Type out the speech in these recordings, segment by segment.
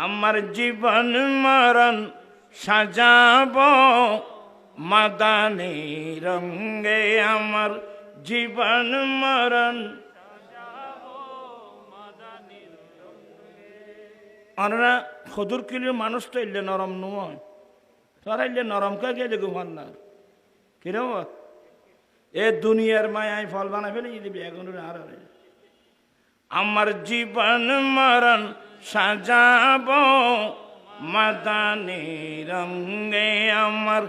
আমার জীবন মরণ সাজাবো মাদানী রঙে, আমার জীবন মরণ আমরা খদুর কিলোর মানুষ তো এলে নরম নয়, তারা এলে নরম কে গেলে ঘুমান না কিরম এ দুনিয়ার মায়ায় ফল বানা ফেলে দিবি এখন আর আমার জীবন মরণ সাজাবো মাদানী রঙে, আমার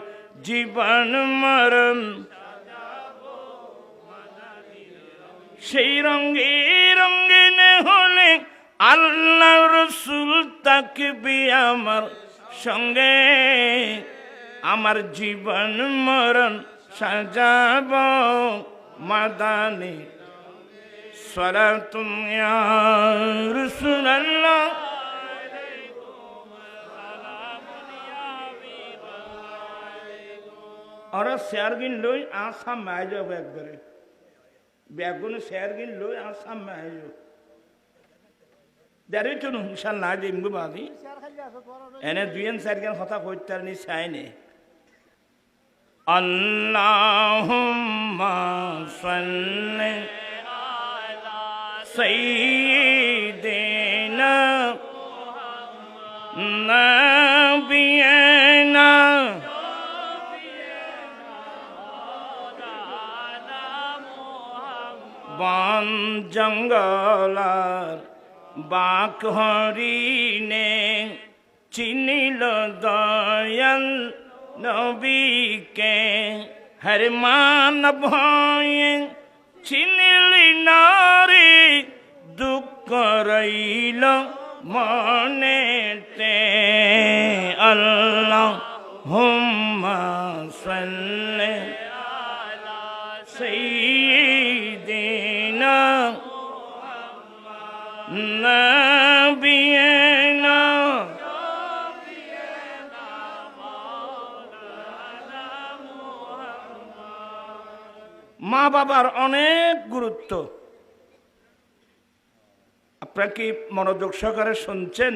জীবন মরণ সেই রঙে রঙিনে হলে আল্লাহ রসুল তাকবি আমার সঙ্গে, আমার জীবন মরণ সাজাবো মাদানী। সালাতুন ইয়া রাসূলুল্লাহ, ওরা শেয়ার গিন লই আসাম মাই যাবো একবারে ব্যাগুন শেয়ার গিন লই আসাম মাই যাবো দেরি তো ইনশাল না দিম গো বাদি এনে দুইন চারগান কথা কইতার নি চাইনে। আল্লাহুম্মা সাল্লি আলা সাইয়্যিদিনা নাবিয়িনা বন জঙ্গলার বাক হরিণে চিনিল দয়াল নবীকে, হর মানব ভয়ে চিনিলি নারী দুঃখ রইল মনেতে। আল্লাহুম্মা সাল্লি আলা সাইয়্যিদিনা নাবিয়িনা। মা বাবার অনেক গুরুত্ব, আপনারা কি মনোযোগ সহকারে শুনছেন?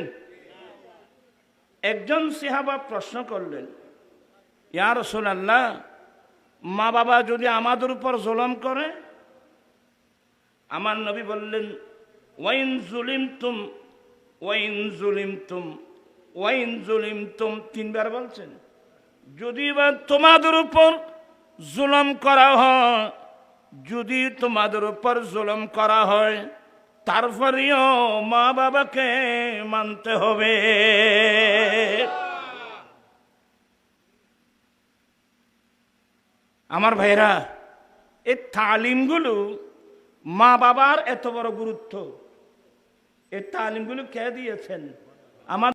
একজন সাহাবা প্রশ্ন করলেন, ইয়া রাসূলুল্লাহ, মা বাবা যদি আমাদের উপর জুলুম করে? আমার নবী বললেন, ওয়াইন জুলিমতুম ওয়াইন জুলিমতুম ওয়াইন জুলিমতুম, তিনবার বলছেন। যদি বা তোমাদের উপর জুলুম করা হয়, যদি তোমাদের উপর জুলুম করা হয়, তারপরেও মা বাবাকে মানতে হবে। আমার ভাইরা, এই তালিমগুলো মা বাবার এত বড় গুরুত্ব, এই তালিমগুলো কে দিয়েছেন? আমার